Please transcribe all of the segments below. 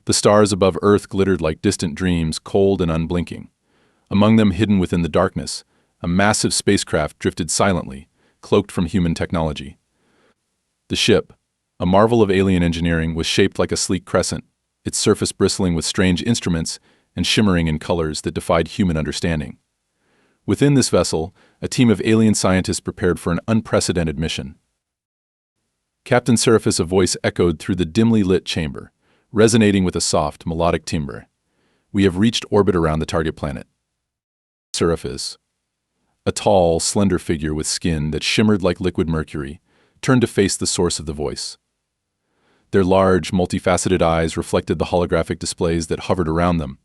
The stars above Earth glittered like distant dreams, cold and unblinking. Among them, hidden within the darkness, a massive spacecraft drifted silently, cloaked from human technology. The ship, a marvel of alien engineering, was shaped like a sleek crescent, its surface bristling with strange instruments and shimmering in colors that defied human understanding. Within this vessel, a team of alien scientists prepared for an unprecedented mission. Captain Seraphis, a voice echoed through the dimly lit chamber, resonating with a soft, melodic timbre. We have reached orbit around the target planet. Seraphis, a tall, slender figure with skin that shimmered like liquid mercury, turned to face the source of the voice. Their large, multifaceted eyes reflected the holographic displays that hovered around them.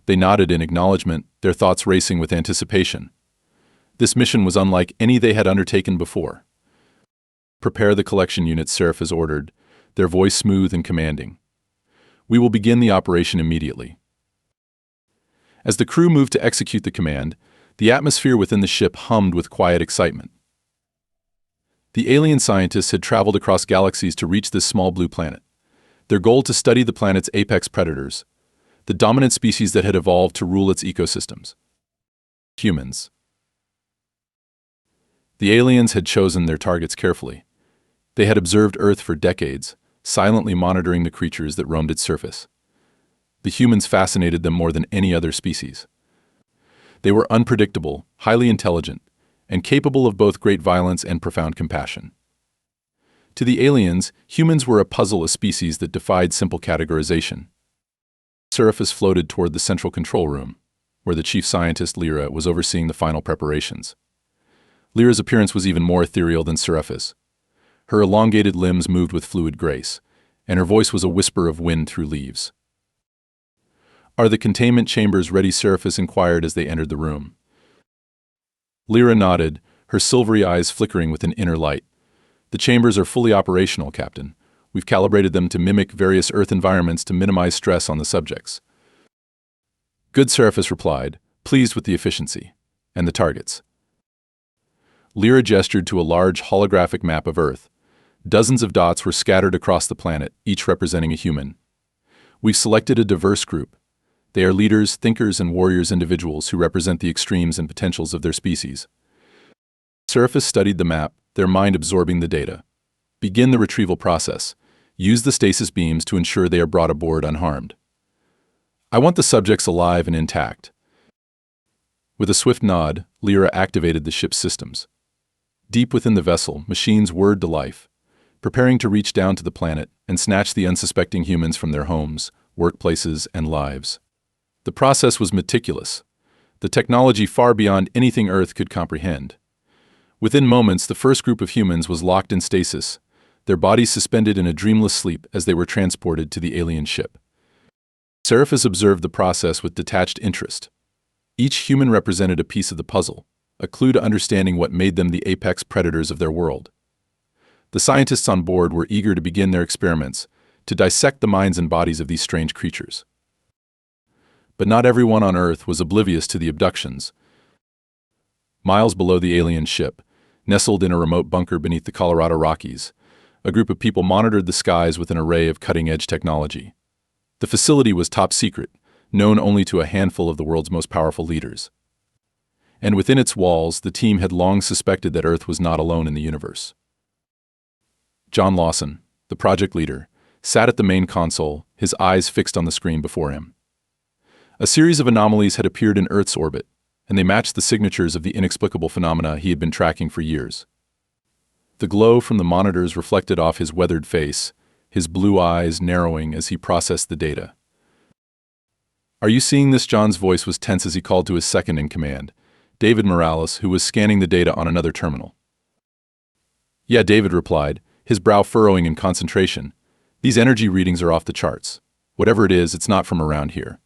They nodded in acknowledgement, their thoughts racing with anticipation. This mission was unlike any they had undertaken before. Prepare the collection unit, Seraphis ordered, their voice smooth and commanding. We will begin the operation immediately. As the crew moved to execute the command, the atmosphere within the ship hummed with quiet excitement. The alien scientists had traveled across galaxies to reach this small blue planet, their goal to study the planet's apex predators, the dominant species that had evolved to rule its ecosystems. Humans. The aliens had chosen their targets carefully. They had observed Earth for decades, silently monitoring the creatures that roamed its surface. The humans fascinated them more than any other species. They were unpredictable, highly intelligent, and capable of both great violence and profound compassion. To the aliens, humans were a puzzle, a species that defied simple categorization. Seraphis floated toward the central control room, where the chief scientist, Lyra, was overseeing the final preparations. Lyra's appearance was even more ethereal than Seraphis. Her elongated limbs moved with fluid grace, and her voice was a whisper of wind through leaves. Are the containment chambers ready? Seraphis inquired as they entered the room. Lyra nodded, her silvery eyes flickering with an inner light. The chambers are fully operational, Captain. We've calibrated them to mimic various Earth environments to minimize stress on the subjects. Good, Seraphis replied, pleased with the efficiency and the targets. Lyra gestured to a large holographic map of Earth. Dozens of dots were scattered across the planet, each representing a human. We've selected a diverse group. They are leaders, thinkers, and warriors, individuals who represent the extremes and potentials of their species. Seraphis studied the map, their mind absorbing the data. Begin the retrieval process. Use the stasis beams to ensure they are brought aboard unharmed. I want the subjects alive and intact. With a swift nod, Lyra activated the ship's systems. Deep within the vessel, machines whirred to life, preparing to reach down to the planet and snatch the unsuspecting humans from their homes, workplaces, and lives. The process was meticulous, the technology far beyond anything Earth could comprehend. Within moments, the first group of humans was locked in stasis, their bodies suspended in a dreamless sleep as they were transported to the alien ship. Seraphis observed the process with detached interest. Each human represented a piece of the puzzle, a clue to understanding what made them the apex predators of their world. The scientists on board were eager to begin their experiments, to dissect the minds and bodies of these strange creatures. But not everyone on Earth was oblivious to the abductions. Miles below the alien ship, nestled in a remote bunker beneath the Colorado Rockies, a group of people monitored the skies with an array of cutting-edge technology. The facility was top secret, known only to a handful of the world's most powerful leaders. And within its walls, the team had long suspected that Earth was not alone in the universe. John Lawson, the project leader, sat at the main console, his eyes fixed on the screen before him. A series of anomalies had appeared in Earth's orbit, and they matched the signatures of the inexplicable phenomena he had been tracking for years. The glow from the monitors reflected off his weathered face, his blue eyes narrowing as he processed the data. Are you seeing this? John's voice was tense as he called to his second in command, David Morales, who was scanning the data on another terminal. Yeah, David replied, his brow furrowing in concentration. These energy readings are off the charts. Whatever it is, it's not from around here.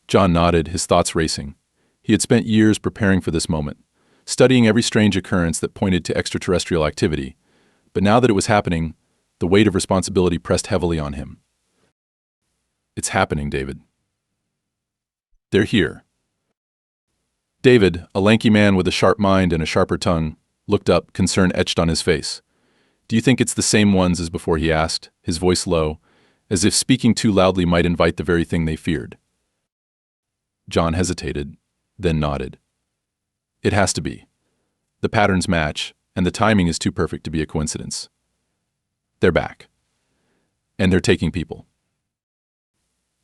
John nodded, his thoughts racing. He had spent years preparing for this moment, studying every strange occurrence that pointed to extraterrestrial activity. But now that it was happening, the weight of responsibility pressed heavily on him. It's happening, David. They're here. David, a lanky man with a sharp mind and a sharper tongue, looked up, concern etched on his face. Do you think it's the same ones as before? He asked, his voice low, as if speaking too loudly might invite the very thing they feared. John hesitated, then nodded. It has to be. The patterns match, and the timing is too perfect to be a coincidence. They're back. And they're taking people.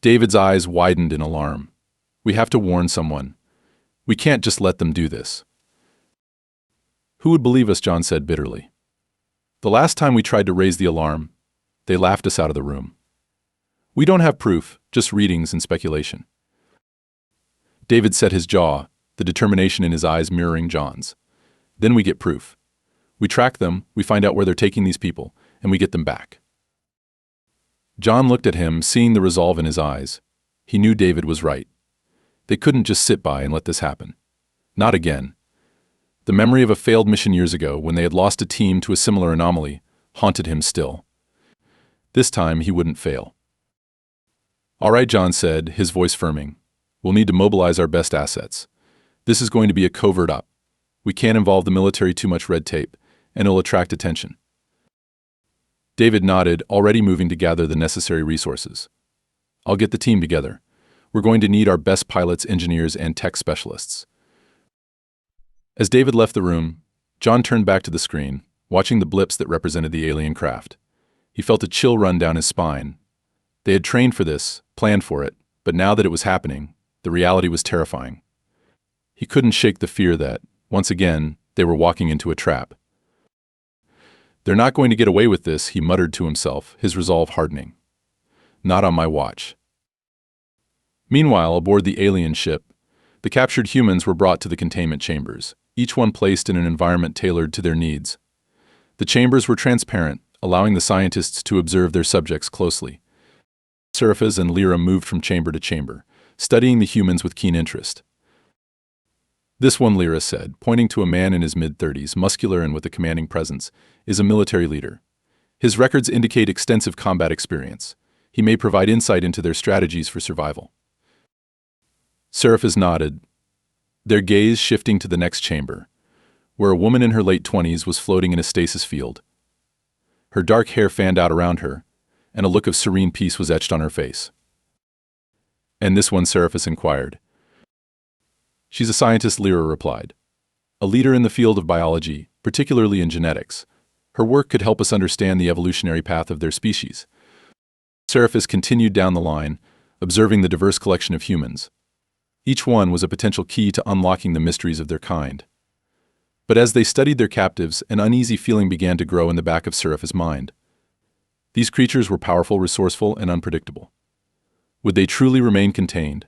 David's eyes widened in alarm. We have to warn someone. We can't just let them do this. Who would believe us, John said bitterly. The last time we tried to raise the alarm, they laughed us out of the room. We don't have proof, just readings and speculation. David set his jaw, the determination in his eyes mirroring John's. Then we get proof. We track them, we find out where they're taking these people, and we get them back. John looked at him, seeing the resolve in his eyes. He knew David was right. They couldn't just sit by and let this happen. Not again. The memory of a failed mission years ago, when they had lost a team to a similar anomaly, haunted him still. This time he wouldn't fail. All right, John said, his voice firming. We'll need to mobilize our best assets. This is going to be a covert op. We can't involve the military too much red tape, and it'll attract attention. David nodded, already moving to gather the necessary resources. I'll get the team together. We're going to need our best pilots, engineers, and tech specialists. As David left the room, John turned back to the screen, watching the blips that represented the alien craft. He felt a chill run down his spine. They had trained for this, planned for it, but now that it was happening, the reality was terrifying. He couldn't shake the fear that, once again, they were walking into a trap. They're not going to get away with this, he muttered to himself, his resolve hardening. Not on my watch. Meanwhile, aboard the alien ship, the captured humans were brought to the containment chambers, each one placed in an environment tailored to their needs. The chambers were transparent, allowing the scientists to observe their subjects closely. Scifias and Lyra moved from chamber to chamber, studying the humans with keen interest. This one, Lyra said, pointing to a man in his mid-30s, muscular and with a commanding presence, is a military leader. His records indicate extensive combat experience. He may provide insight into their strategies for survival. Scifias nodded, their gaze shifting to the next chamber, where a woman in her late 20s was floating in a stasis field. Her dark hair fanned out around her, and a look of serene peace was etched on her face. And this one, Scifias inquired. She's a scientist, Lyra replied. A leader in the field of biology, particularly in genetics. Her work could help us understand the evolutionary path of their species. Scifias continued down the line, observing the diverse collection of humans. Each one was a potential key to unlocking the mysteries of their kind. But as they studied their captives, an uneasy feeling began to grow in the back of Scifias' mind. These creatures were powerful, resourceful, and unpredictable. Would they truly remain contained?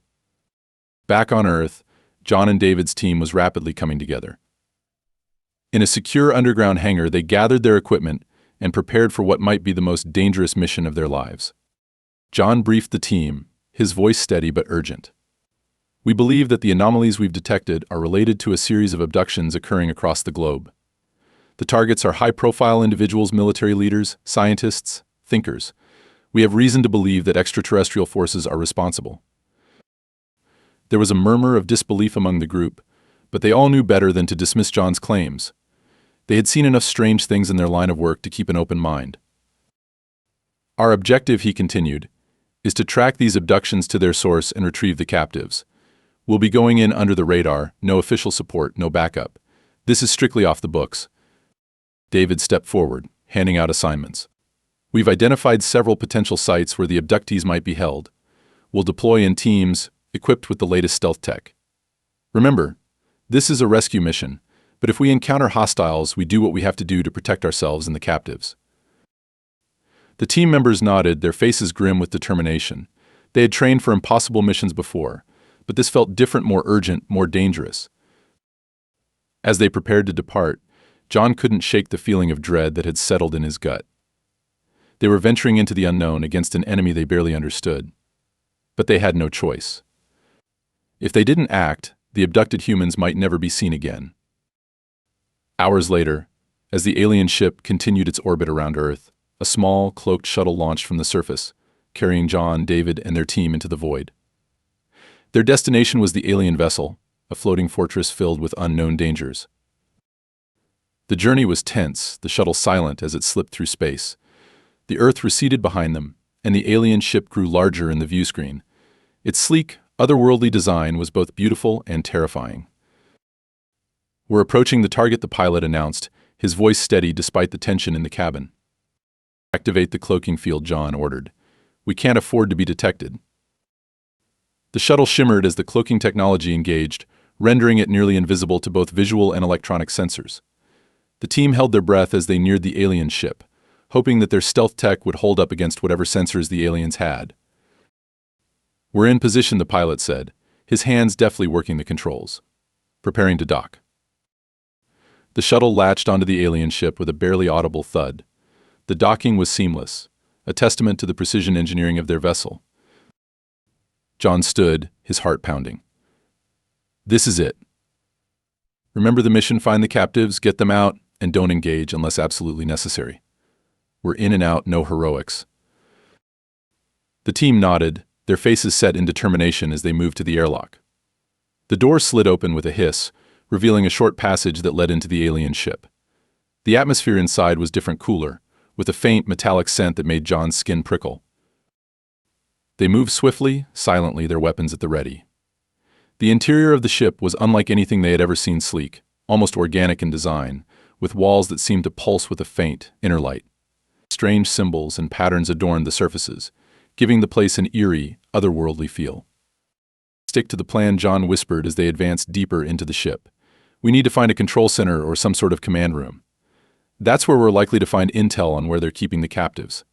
Back on Earth, John and David's team was rapidly coming together. In a secure underground hangar, they gathered their equipment and prepared for what might be the most dangerous mission of their lives. John briefed the team, his voice steady but urgent. We believe that the anomalies we've detected are related to a series of abductions occurring across the globe. The targets are high-profile individuals, military leaders, scientists, thinkers. We have reason to believe that extraterrestrial forces are responsible. There was a murmur of disbelief among the group, but they all knew better than to dismiss John's claims. They had seen enough strange things in their line of work to keep an open mind. Our objective, he continued, is to track these abductions to their source and retrieve the captives. We'll be going in under the radar, no official support, no backup. This is strictly off the books. David stepped forward, handing out assignments. We've identified several potential sites where the abductees might be held. We'll deploy in teams, equipped with the latest stealth tech. Remember, this is a rescue mission, but if we encounter hostiles, we do what we have to do to protect ourselves and the captives. The team members nodded, their faces grim with determination. They had trained for impossible missions before, but this felt different, more urgent, more dangerous. As they prepared to depart, John couldn't shake the feeling of dread that had settled in his gut. They were venturing into the unknown against an enemy they barely understood. But they had no choice. If they didn't act, the abducted humans might never be seen again. Hours later, as the alien ship continued its orbit around Earth, a small, cloaked shuttle launched from the surface, carrying John, David, and their team into the void. Their destination was the alien vessel, a floating fortress filled with unknown dangers. The journey was tense, the shuttle silent as it slipped through space. The Earth receded behind them, and the alien ship grew larger in the view screen. Its sleek, otherworldly design was both beautiful and terrifying. "We're approaching the target," the pilot announced, his voice steady despite the tension in the cabin. "Activate the cloaking field," John ordered. "We can't afford to be detected." The shuttle shimmered as the cloaking technology engaged, rendering it nearly invisible to both visual and electronic sensors. The team held their breath as they neared the alien ship, hoping that their stealth tech would hold up against whatever sensors the aliens had. "We're in position," the pilot said, his hands deftly working the controls. "Preparing to dock." The shuttle latched onto the alien ship with a barely audible thud. The docking was seamless, a testament to the precision engineering of their vessel. John stood, his heart pounding. "This is it. Remember the mission: find the captives, get them out, and don't engage unless absolutely necessary. We're in and out, no heroics." The team nodded, their faces set in determination as they moved to the airlock. The door slid open with a hiss, revealing a short passage that led into the alien ship. The atmosphere inside was different, cooler, with a faint metallic scent that made John's skin prickle. They moved swiftly, silently, their weapons at the ready. The interior of the ship was unlike anything they had ever seen, sleek, almost organic in design, with walls that seemed to pulse with a faint, inner light. Strange symbols and patterns adorned the surfaces, giving the place an eerie, otherworldly feel. "Stick to the plan," John whispered as they advanced deeper into the ship. "We need to find a control center or some sort of command room. That's where we're likely to find intel on where they're keeping the captives."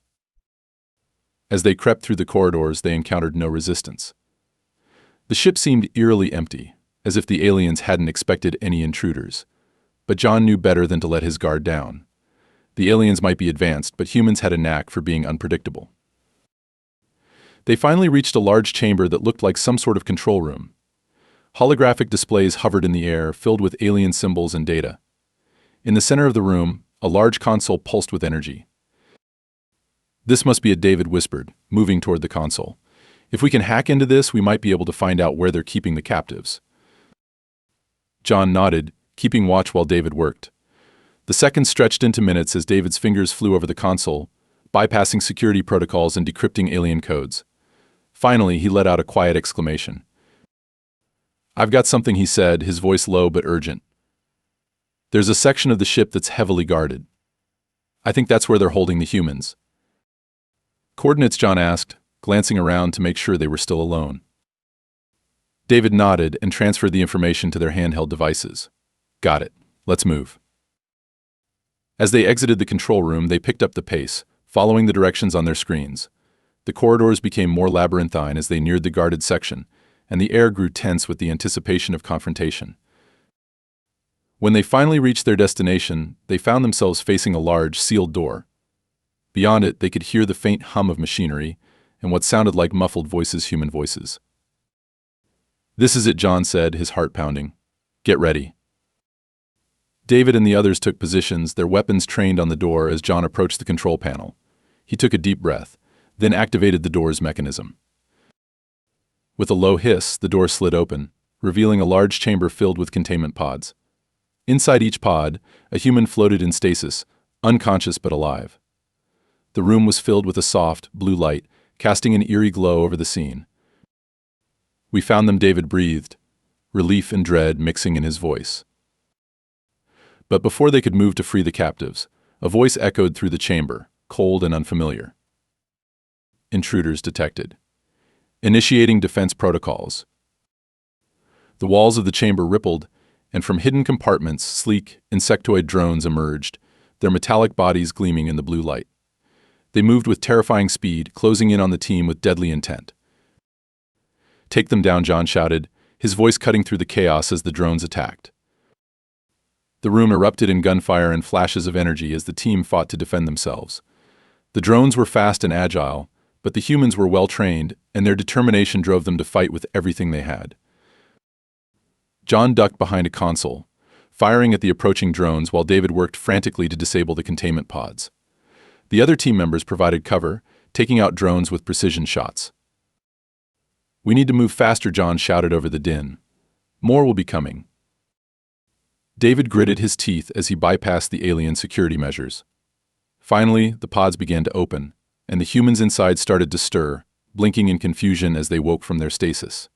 As they crept through the corridors, they encountered no resistance. The ship seemed eerily empty, as if the aliens hadn't expected any intruders. But John knew better than to let his guard down. The aliens might be advanced, but humans had a knack for being unpredictable. They finally reached a large chamber that looked like some sort of control room. Holographic displays hovered in the air, filled with alien symbols and data. In the center of the room, a large console pulsed with energy. "This must be it," David whispered, moving toward the console. "If we can hack into this, we might be able to find out where they're keeping the captives." John nodded, keeping watch while David worked. The seconds stretched into minutes as David's fingers flew over the console, bypassing security protocols and decrypting alien codes. Finally, he let out a quiet exclamation. "I've got something," he said, his voice low but urgent. "There's a section of the ship that's heavily guarded. I think that's where they're holding the humans." "Coordinates?" John asked, glancing around to make sure they were still alone. David nodded and transferred the information to their handheld devices. "Got it. Let's move." As they exited the control room, they picked up the pace, following the directions on their screens. The corridors became more labyrinthine as they neared the guarded section, and the air grew tense with the anticipation of confrontation. When they finally reached their destination, they found themselves facing a large, sealed door. Beyond it, they could hear the faint hum of machinery and what sounded like muffled voices, human voices. "This is it," John said, his heart pounding. "Get ready." David and the others took positions, their weapons trained on the door as John approached the control panel. He took a deep breath, then activated the door's mechanism. With a low hiss, the door slid open, revealing a large chamber filled with containment pods. Inside each pod, a human floated in stasis, unconscious but alive. The room was filled with a soft, blue light, casting an eerie glow over the scene. "We found them," David breathed, relief and dread mixing in his voice. But before they could move to free the captives, a voice echoed through the chamber, cold and unfamiliar. "Intruders detected. Initiating defense protocols." The walls of the chamber rippled, and from hidden compartments, sleek, insectoid drones emerged, their metallic bodies gleaming in the blue light. They moved with terrifying speed, closing in on the team with deadly intent. "Take them down," John shouted, his voice cutting through the chaos as the drones attacked. The room erupted in gunfire and flashes of energy as the team fought to defend themselves. The drones were fast and agile, but the humans were well-trained, and their determination drove them to fight with everything they had. John ducked behind a console, firing at the approaching drones while David worked frantically to disable the containment pods. The other team members provided cover, taking out drones with precision shots. "We need to move faster," John shouted over the din. "More will be coming." David gritted his teeth as he bypassed the alien security measures. Finally, the pods began to open, and the humans inside started to stir, blinking in confusion as they woke from their stasis.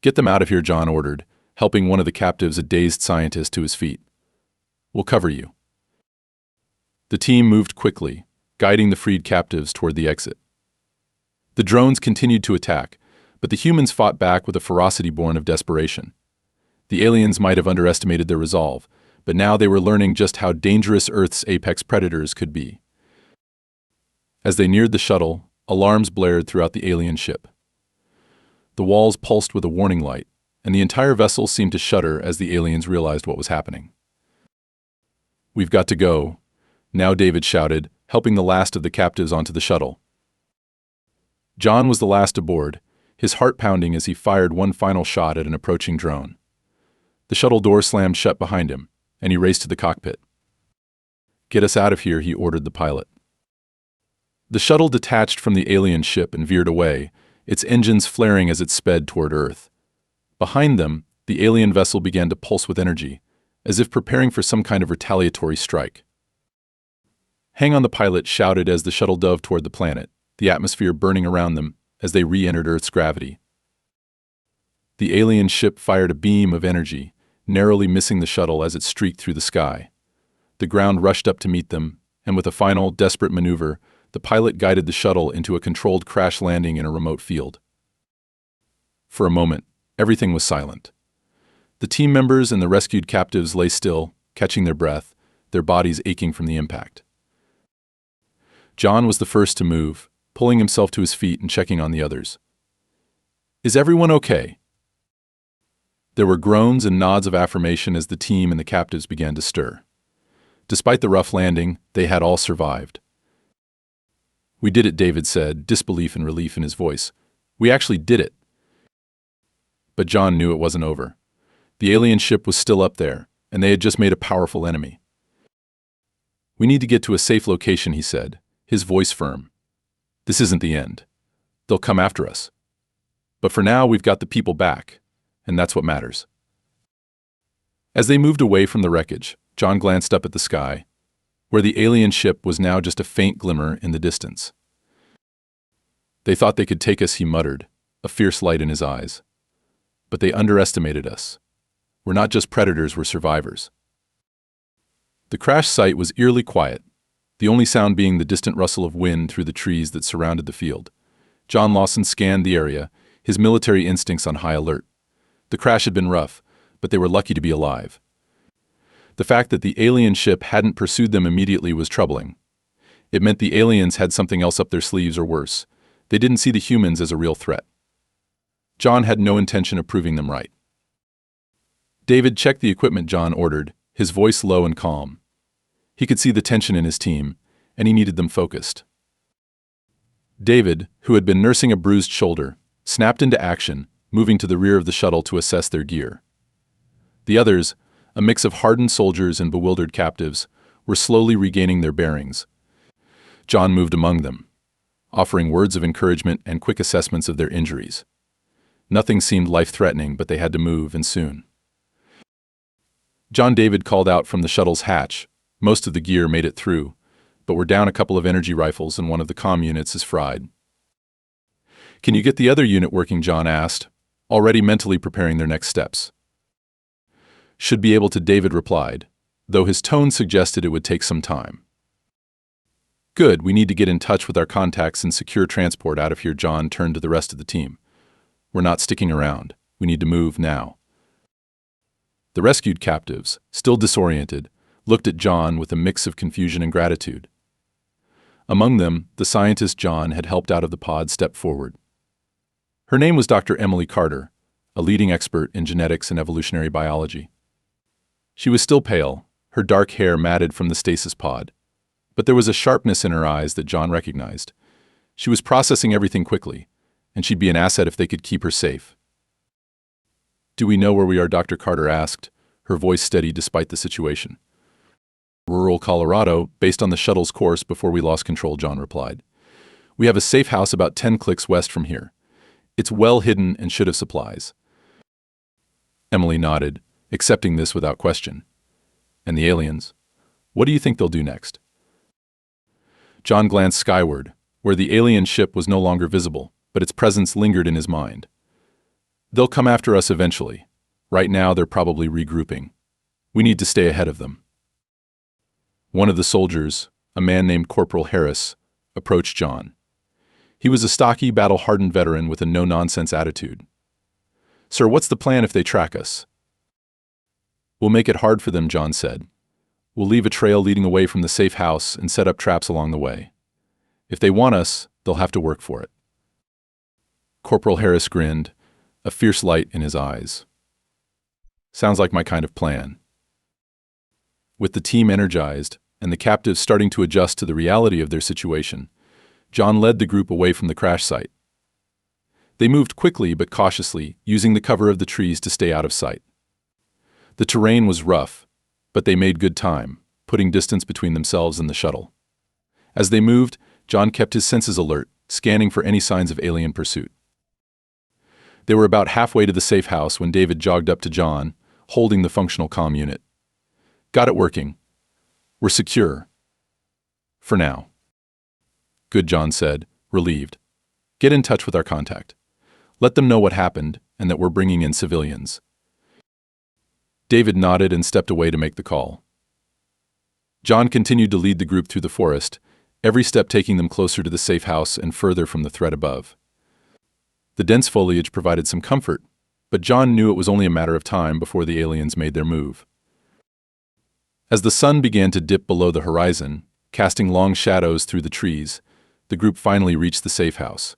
"Get them out of here," John ordered, helping one of the captives, a dazed scientist, to his feet. "We'll cover you." The team moved quickly, guiding the freed captives toward the exit. The drones continued to attack, but the humans fought back with a ferocity born of desperation. The aliens might have underestimated their resolve, but now they were learning just how dangerous Earth's apex predators could be. As they neared the shuttle, alarms blared throughout the alien ship. The walls pulsed with a warning light, and the entire vessel seemed to shudder as the aliens realized what was happening. "We've got to go," now David shouted, helping the last of the captives onto the shuttle. John was the last aboard, his heart pounding as he fired one final shot at an approaching drone. The shuttle door slammed shut behind him, and he raced to the cockpit. "Get us out of here," he ordered the pilot. The shuttle detached from the alien ship and veered away, its engines flaring as it sped toward Earth. Behind them, the alien vessel began to pulse with energy, as if preparing for some kind of retaliatory strike. "Hang on," the pilot shouted as the shuttle dove toward the planet, the atmosphere burning around them as they re-entered Earth's gravity. The alien ship fired a beam of energy, narrowly missing the shuttle as it streaked through the sky. The ground rushed up to meet them, and with a final, desperate maneuver, the pilot guided the shuttle into a controlled crash landing in a remote field. For a moment, everything was silent. The team members and the rescued captives lay still, catching their breath, their bodies aching from the impact. John was the first to move, pulling himself to his feet and checking on the others. "Is everyone okay?" There were groans and nods of affirmation as the team and the captives began to stir. Despite the rough landing, they had all survived. "We did it," David said, disbelief and relief in his voice. "We actually did it." But John knew it wasn't over. The alien ship was still up there, and they had just made a powerful enemy. "We need to get to a safe location," he said, his voice firm. "This isn't the end. They'll come after us. But for now, we've got the people back, and that's what matters." As they moved away from the wreckage, John glanced up at the sky, where the alien ship was now just a faint glimmer in the distance. "They thought they could take us," he muttered, a fierce light in his eyes. "But they underestimated us. We're not just predators, we're survivors." The crash site was eerily quiet, the only sound being the distant rustle of wind through the trees that surrounded the field. John Lawson scanned the area, his military instincts on high alert. The crash had been rough, but they were lucky to be alive. The fact that the alien ship hadn't pursued them immediately was troubling. It meant the aliens had something else up their sleeves, or worse, they didn't see the humans as a real threat. John had no intention of proving them right. "David, check the equipment," John ordered, his voice low and calm. He could see the tension in his team, and he needed them focused. David, who had been nursing a bruised shoulder, snapped into action, moving to the rear of the shuttle to assess their gear. The others, a mix of hardened soldiers and bewildered captives, were slowly regaining their bearings. John moved among them, offering words of encouragement and quick assessments of their injuries. Nothing seemed life-threatening, but they had to move, and soon. John David called out from the shuttle's hatch. Most of the gear made it through, but we're down a couple of energy rifles and one of the comm units is fried. "Can you get the other unit working?" John asked, already mentally preparing their next steps. "Should be able to," David replied, though his tone suggested it would take some time. "Good, we need to get in touch with our contacts and secure transport out of here." John turned to the rest of the team. "We're not sticking around. We need to move now." The rescued captives, still disoriented, looked at John with a mix of confusion and gratitude. Among them, the scientist John had helped out of the pod stepped forward. Her name was Dr. Emily Carter, a leading expert in genetics and evolutionary biology. She was still pale, her dark hair matted from the stasis pod, but there was a sharpness in her eyes that John recognized. She was processing everything quickly, and she'd be an asset if they could keep her safe. "Do we know where we are?" Dr. Carter asked, her voice steady despite the situation. "Rural Colorado, based on the shuttle's course before we lost control," John replied. "We have a safe house about 10 clicks west from here. It's well hidden and should have supplies." Emily nodded, accepting this without question. "And the aliens? What do you think they'll do next?" John glanced skyward, where the alien ship was no longer visible, but its presence lingered in his mind. They'll come after us eventually. Right now, they're probably regrouping. We need to stay ahead of them. One of the soldiers, a man named Corporal Harris, approached John. He was a stocky, battle-hardened veteran with a no-nonsense attitude. "Sir, what's the plan if they track us?" "We'll make it hard for them," John said. "We'll leave a trail leading away from the safe house and set up traps along the way. If they want us, they'll have to work for it." Corporal Harris grinned, a fierce light in his eyes. "Sounds like my kind of plan." With the team energized and the captives starting to adjust to the reality of their situation, John led the group away from the crash site. They moved quickly but cautiously, using the cover of the trees to stay out of sight. The terrain was rough, but they made good time, putting distance between themselves and the shuttle. As they moved, John kept his senses alert, scanning for any signs of alien pursuit. They were about halfway to the safe house when David jogged up to John, holding the functional comm unit. "Got it working. We're secure. For now." "Good," John said, relieved. "Get in touch with our contact. Let them know what happened and that we're bringing in civilians." David nodded and stepped away to make the call. John continued to lead the group through the forest, every step taking them closer to the safe house and further from the threat above. The dense foliage provided some comfort, but John knew it was only a matter of time before the aliens made their move. As the sun began to dip below the horizon, casting long shadows through the trees, the group finally reached the safe house.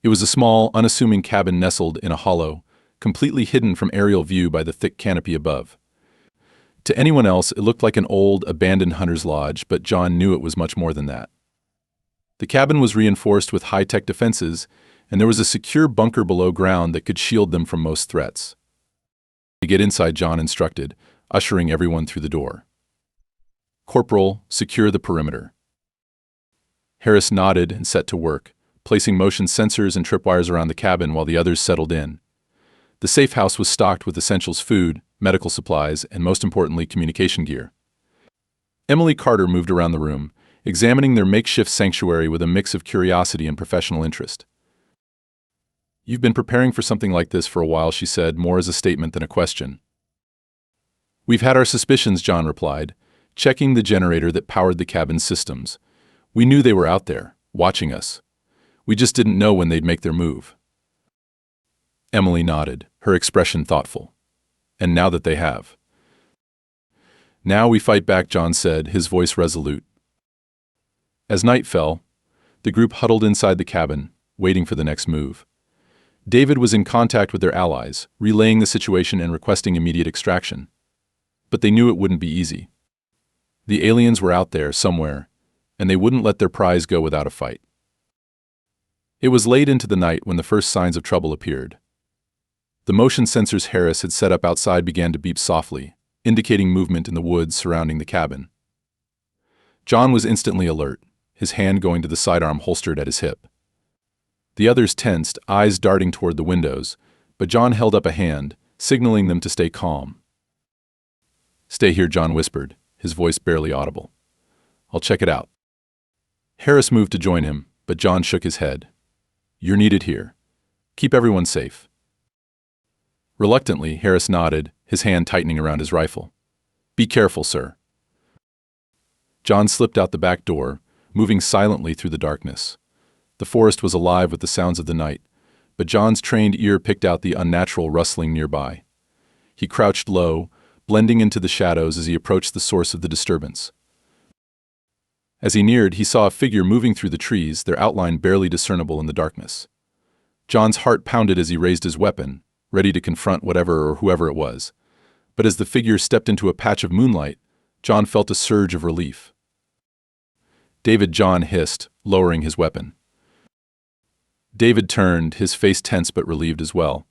It was a small, unassuming cabin nestled in a hollow, completely hidden from aerial view by the thick canopy above. To anyone else, it looked like an old, abandoned hunter's lodge, but John knew it was much more than that. The cabin was reinforced with high-tech defenses, and there was a secure bunker below ground that could shield them from most threats. To get inside, John instructed, ushering everyone through the door. "Corporal, secure the perimeter." Harris nodded and set to work, placing motion sensors and tripwires around the cabin while the others settled in. The safe house was stocked with essentials: food, medical supplies, and most importantly, communication gear. Emily Carter moved around the room, examining their makeshift sanctuary with a mix of curiosity and professional interest. "You've been preparing for something like this for a while," she said, more as a statement than a question. "We've had our suspicions," John replied, checking the generator that powered the cabin's systems. "We knew they were out there, watching us. We just didn't know when they'd make their move." Emily nodded, her expression thoughtful. "And now that they have." "Now we fight back," John said, his voice resolute. As night fell, the group huddled inside the cabin, waiting for the next move. David was in contact with their allies, relaying the situation and requesting immediate extraction. But they knew it wouldn't be easy. The aliens were out there somewhere, and they wouldn't let their prize go without a fight. It was late into the night when the first signs of trouble appeared. The motion sensors Harris had set up outside began to beep softly, indicating movement in the woods surrounding the cabin. John was instantly alert, his hand going to the sidearm holstered at his hip. The others tensed, eyes darting toward the windows, but John held up a hand, signaling them to stay calm. "Stay here," John whispered, his voice barely audible. "I'll check it out." Harris moved to join him, but John shook his head. "You're needed here. Keep everyone safe." Reluctantly, Harris nodded, his hand tightening around his rifle. "Be careful, sir." John slipped out the back door, moving silently through the darkness. The forest was alive with the sounds of the night, but John's trained ear picked out the unnatural rustling nearby. He crouched low, blending into the shadows as he approached the source of the disturbance. As he neared, he saw a figure moving through the trees, their outline barely discernible in the darkness. John's heart pounded as he raised his weapon, ready to confront whatever or whoever it was. But as the figure stepped into a patch of moonlight, John felt a surge of relief. "David," John hissed, lowering his weapon. David turned, his face tense but relieved as well.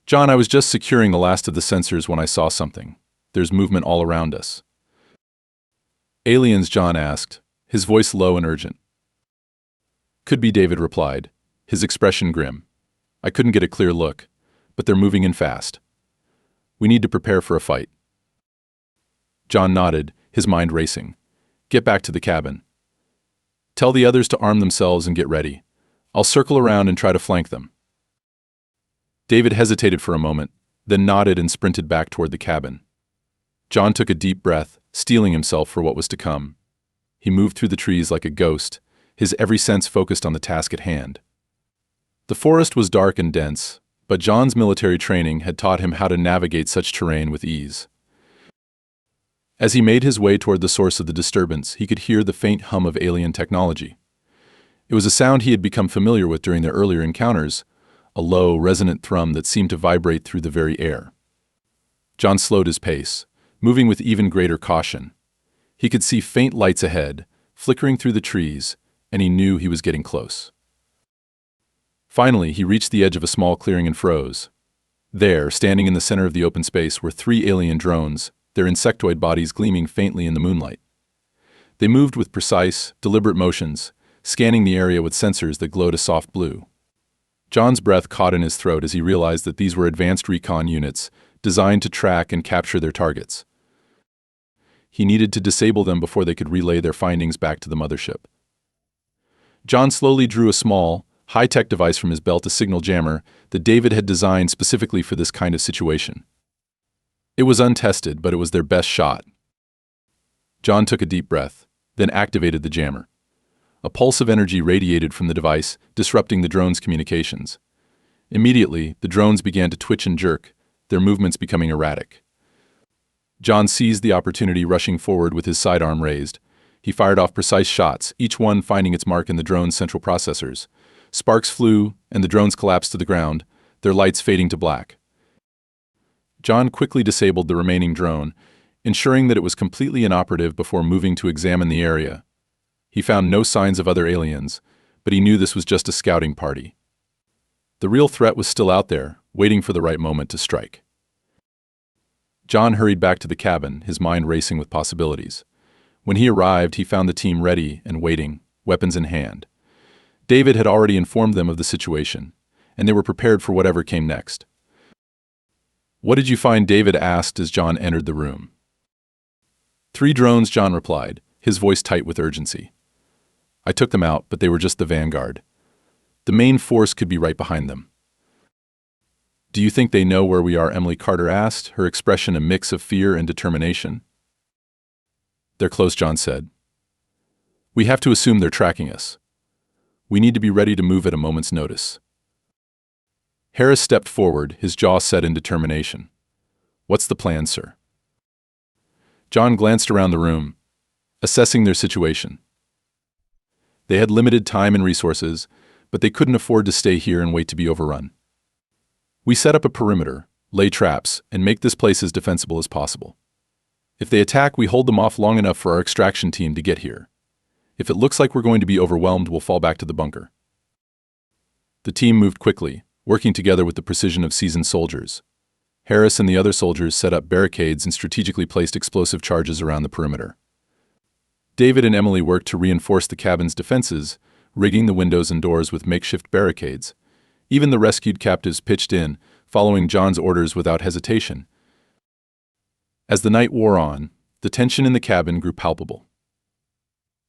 "John, I was just securing the last of the sensors when I saw something. There's movement all around us." "Aliens?" John asked, his voice low and urgent. "Could be," David replied, his expression grim. "I couldn't get a clear look, but they're moving in fast. We need to prepare for a fight." John nodded, his mind racing. "Get back to the cabin. Tell the others to arm themselves and get ready. I'll circle around and try to flank them." David hesitated for a moment, then nodded and sprinted back toward the cabin. John took a deep breath, steeling himself for what was to come. He moved through the trees like a ghost, his every sense focused on the task at hand. The forest was dark and dense, but John's military training had taught him how to navigate such terrain with ease. As he made his way toward the source of the disturbance, he could hear the faint hum of alien technology. It was a sound he had become familiar with during their earlier encounters, a low, resonant thrum that seemed to vibrate through the very air. John slowed his pace, moving with even greater caution. He could see faint lights ahead, flickering through the trees, and he knew he was getting close. Finally, he reached the edge of a small clearing and froze. There, standing in the center of the open space, were 3 alien drones, their insectoid bodies gleaming faintly in the moonlight. They moved with precise, deliberate motions, scanning the area with sensors that glowed a soft blue. John's breath caught in his throat as he realized that these were advanced recon units designed to track and capture their targets. He needed to disable them before they could relay their findings back to the mothership. John slowly drew a small, high-tech device from his belt, a signal jammer that David had designed specifically for this kind of situation. It was untested, but it was their best shot. John took a deep breath, then activated the jammer. A pulse of energy radiated from the device, disrupting the drone's communications. Immediately, the drones began to twitch and jerk, their movements becoming erratic. John seized the opportunity, rushing forward with his sidearm raised. He fired off precise shots, each one finding its mark in the drone's central processors. Sparks flew, and the drones collapsed to the ground, their lights fading to black. John quickly disabled the remaining drone, ensuring that it was completely inoperative before moving to examine the area. He found no signs of other aliens, but he knew this was just a scouting party. The real threat was still out there, waiting for the right moment to strike. John hurried back to the cabin, his mind racing with possibilities. When he arrived, he found the team ready and waiting, weapons in hand. David had already informed them of the situation, and they were prepared for whatever came next. "What did you find?" David asked as John entered the room. 3 drones, John replied, his voice tight with urgency. "I took them out, but they were just the vanguard. The main force could be right behind them." "Do you think they know where we are?" Emily Carter asked, her expression a mix of fear and determination. "They're close," John said. "We have to assume they're tracking us. We need to be ready to move at a moment's notice." Harris stepped forward, his jaw set in determination. "What's the plan, sir?" John glanced around the room, assessing their situation. They had limited time and resources, but they couldn't afford to stay here and wait to be overrun. "We set up a perimeter, lay traps, and make this place as defensible as possible. If they attack, we hold them off long enough for our extraction team to get here. If it looks like we're going to be overwhelmed, we'll fall back to the bunker." The team moved quickly, working together with the precision of seasoned soldiers. Harris and the other soldiers set up barricades and strategically placed explosive charges around the perimeter. David and Emily worked to reinforce the cabin's defenses, rigging the windows and doors with makeshift barricades. Even the rescued captives pitched in, following John's orders without hesitation. As the night wore on, the tension in the cabin grew palpable.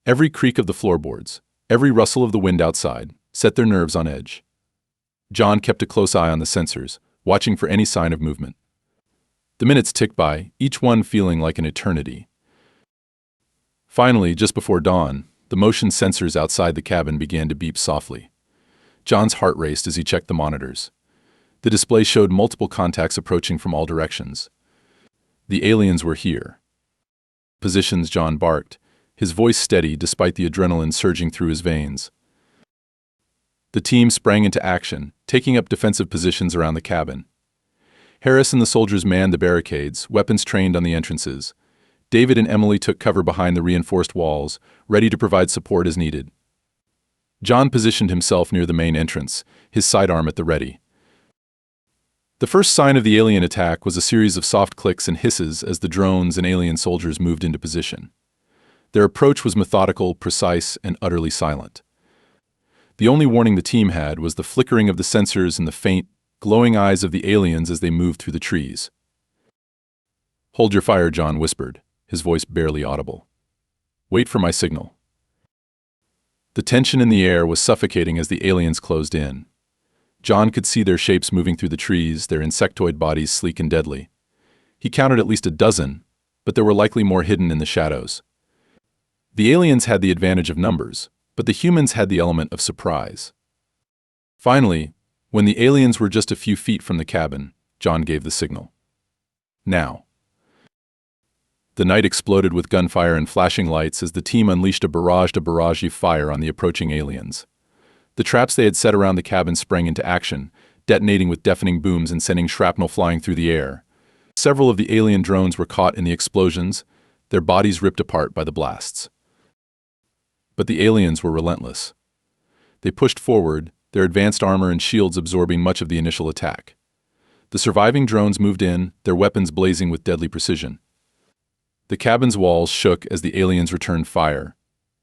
Every creak of the floorboards, every rustle of the wind outside, set their nerves on edge. John kept a close eye on the sensors, watching for any sign of movement. The minutes ticked by, each one feeling like an eternity. Finally, just before dawn, the motion sensors outside the cabin began to beep softly. John's heart raced as he checked the monitors. The display showed multiple contacts approaching from all directions. The aliens were here. "Positions," John barked, his voice steady despite the adrenaline surging through his veins. The team sprang into action, taking up defensive positions around the cabin. Harris and the soldiers manned the barricades, weapons trained on the entrances. David and Emily took cover behind the reinforced walls, ready to provide support as needed. John positioned himself near the main entrance, his sidearm at the ready. The first sign of the alien attack was a series of soft clicks and hisses as the drones and alien soldiers moved into position. Their approach was methodical, precise, and utterly silent. The only warning the team had was the flickering of the sensors and the faint, glowing eyes of the aliens as they moved through the trees. "Hold your fire," John whispered, his voice barely audible. "Wait for my signal." The tension in the air was suffocating as the aliens closed in. John could see their shapes moving through the trees, their insectoid bodies sleek and deadly. He counted at least a dozen, but there were likely more hidden in the shadows. The aliens had the advantage of numbers, but the humans had the element of surprise. Finally, when the aliens were just a few feet from the cabin, John gave the signal. Now. The night exploded with gunfire and flashing lights as the team unleashed a barrage of fire on the approaching aliens. The traps they had set around the cabin sprang into action, detonating with deafening booms and sending shrapnel flying through the air. Several of the alien drones were caught in the explosions, their bodies ripped apart by the blasts. But the aliens were relentless. They pushed forward, their advanced armor and shields absorbing much of the initial attack. The surviving drones moved in, their weapons blazing with deadly precision. The cabin's walls shook as the aliens returned fire,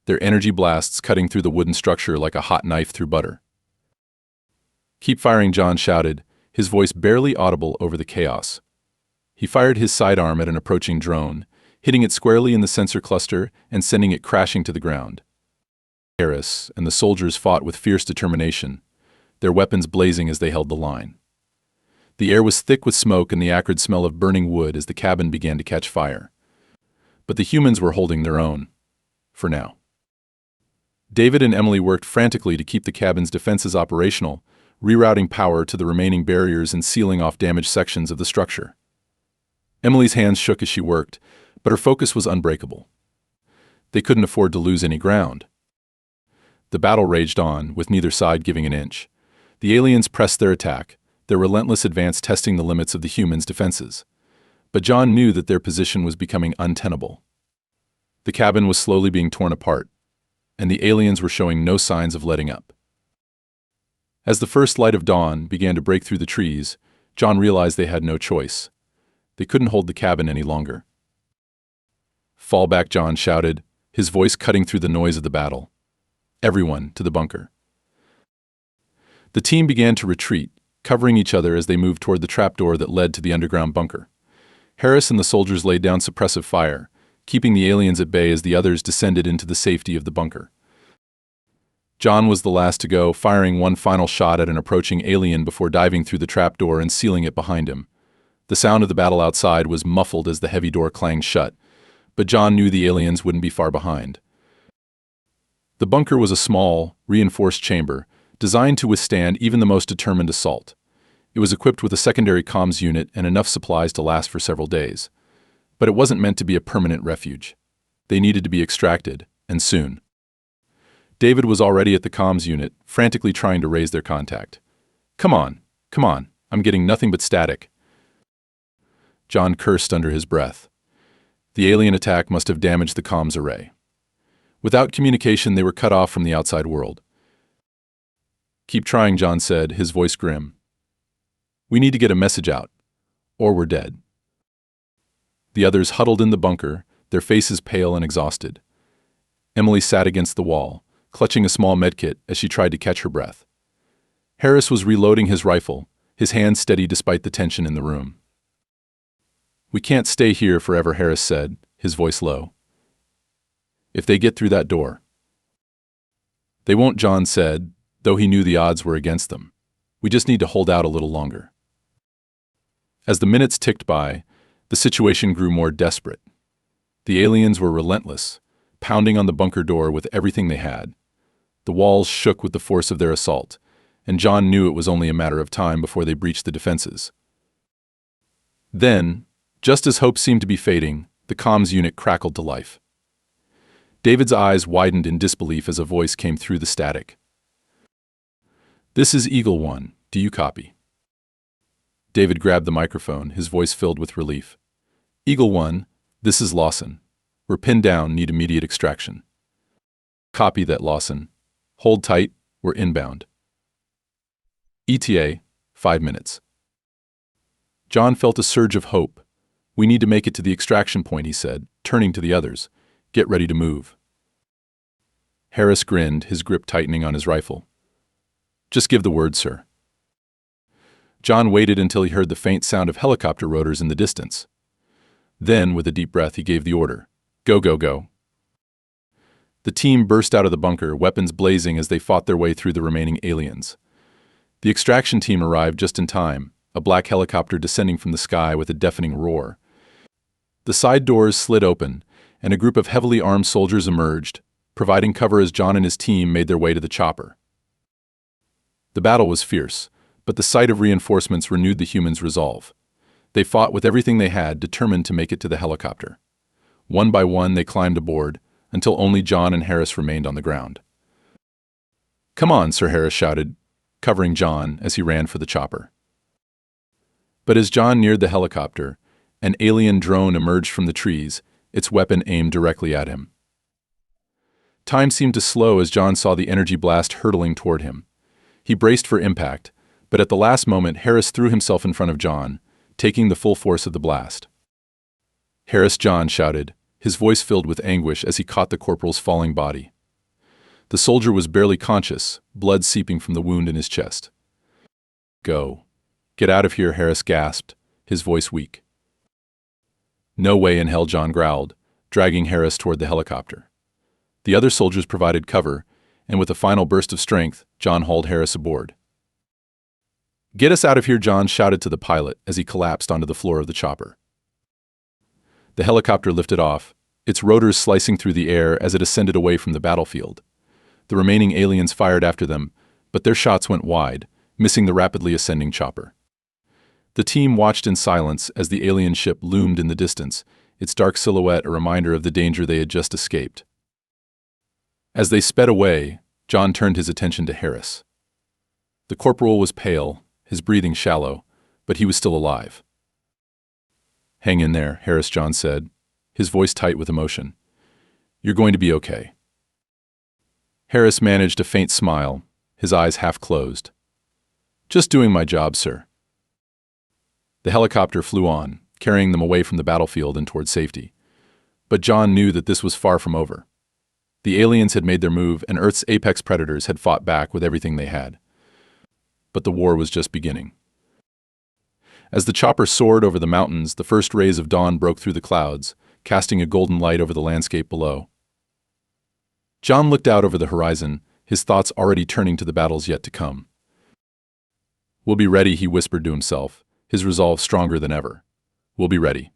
their energy blasts cutting through the wooden structure like a hot knife through butter. "Keep firing," John shouted, his voice barely audible over the chaos. He fired his sidearm at an approaching drone, hitting it squarely in the sensor cluster and sending it crashing to the ground. Harris and the soldiers fought with fierce determination, their weapons blazing as they held the line. The air was thick with smoke and the acrid smell of burning wood as the cabin began to catch fire. But the humans were holding their own, for now. David and Emily worked frantically to keep the cabin's defenses operational, rerouting power to the remaining barriers and sealing off damaged sections of the structure. Emily's hands shook as she worked, but her focus was unbreakable. They couldn't afford to lose any ground. The battle raged on, with neither side giving an inch. The aliens pressed their attack, their relentless advance testing the limits of the humans' defenses. But John knew that their position was becoming untenable. The cabin was slowly being torn apart, and the aliens were showing no signs of letting up. As the first light of dawn began to break through the trees, John realized they had no choice. They couldn't hold the cabin any longer. "Fall back," John shouted, his voice cutting through the noise of the battle. "Everyone, to the bunker." The team began to retreat, covering each other as they moved toward the trapdoor that led to the underground bunker. Harris and the soldiers laid down suppressive fire, keeping the aliens at bay as the others descended into the safety of the bunker. John was the last to go, firing one final shot at an approaching alien before diving through the trapdoor and sealing it behind him. The sound of the battle outside was muffled as the heavy door clanged shut, but John knew the aliens wouldn't be far behind. The bunker was a small, reinforced chamber, designed to withstand even the most determined assault. It was equipped with a secondary comms unit and enough supplies to last for several days. But it wasn't meant to be a permanent refuge. They needed to be extracted, and soon. David was already at the comms unit, frantically trying to raise their contact. Come on, I'm getting nothing but static." John cursed under his breath. The alien attack must have damaged the comms array. Without communication, they were cut off from the outside world. "Keep trying," John said, his voice grim. "We need to get a message out, or we're dead." The others huddled in the bunker, their faces pale and exhausted. Emily sat against the wall, clutching a small medkit as she tried to catch her breath. Harris was reloading his rifle, his hands steady despite the tension in the room. "We can't stay here forever," Harris said, his voice low. "If they get through that door." "They won't," John said, though he knew the odds were against them. "We just need to hold out a little longer." As the minutes ticked by, the situation grew more desperate. The aliens were relentless, pounding on the bunker door with everything they had. The walls shook with the force of their assault, and John knew it was only a matter of time before they breached the defenses. Then, just as hope seemed to be fading, the comms unit crackled to life. David's eyes widened in disbelief as a voice came through the static. "This is Eagle One. Do you copy?" David grabbed the microphone, his voice filled with relief. "Eagle One, this is Lawson. We're pinned down, need immediate extraction." "Copy that, Lawson. Hold tight, we're inbound." ETA, 5 minutes. John felt a surge of hope. "We need to make it to the extraction point," he said, turning to the others. "Get ready to move." Harris grinned, his grip tightening on his rifle. "Just give the word, sir." John waited until he heard the faint sound of helicopter rotors in the distance. Then, with a deep breath, he gave the order. "Go, go, go." The team burst out of the bunker, weapons blazing as they fought their way through the remaining aliens. The extraction team arrived just in time, a black helicopter descending from the sky with a deafening roar. The side doors slid open, and a group of heavily armed soldiers emerged, providing cover as John and his team made their way to the chopper. The battle was fierce, but the sight of reinforcements renewed the humans' resolve. They fought with everything they had, determined to make it to the helicopter. One by one, they climbed aboard, until only John and Harris remained on the ground. "Come on," Sir Harris shouted, covering John as he ran for the chopper. But as John neared the helicopter, an alien drone emerged from the trees, its weapon aimed directly at him. Time seemed to slow as John saw the energy blast hurtling toward him. He braced for impact, but at the last moment Harris threw himself in front of John, taking the full force of the blast. "Harris!" John shouted, his voice filled with anguish as he caught the corporal's falling body. The soldier was barely conscious, blood seeping from the wound in his chest. "Go. Get out of here," Harris gasped, his voice weak. "No way in hell," John growled, dragging Harris toward the helicopter. The other soldiers provided cover, and with a final burst of strength, John hauled Harris aboard. "Get us out of here," John shouted to the pilot as he collapsed onto the floor of the chopper. The helicopter lifted off, its rotors slicing through the air as it ascended away from the battlefield. The remaining aliens fired after them, but their shots went wide, missing the rapidly ascending chopper. The team watched in silence as the alien ship loomed in the distance, its dark silhouette a reminder of the danger they had just escaped. As they sped away, John turned his attention to Harris. The corporal was pale, his breathing shallow, but he was still alive. "Hang in there," Harris John said, his voice tight with emotion. "You're going to be okay." Harris managed a faint smile, his eyes half closed. "Just doing my job, sir." The helicopter flew on, carrying them away from the battlefield and toward safety. But John knew that this was far from over. The aliens had made their move, and Earth's apex predators had fought back with everything they had. But the war was just beginning. As the chopper soared over the mountains, the first rays of dawn broke through the clouds, casting a golden light over the landscape below. John looked out over the horizon, his thoughts already turning to the battles yet to come. "We'll be ready," he whispered to himself, his resolve stronger than ever. "We'll be ready."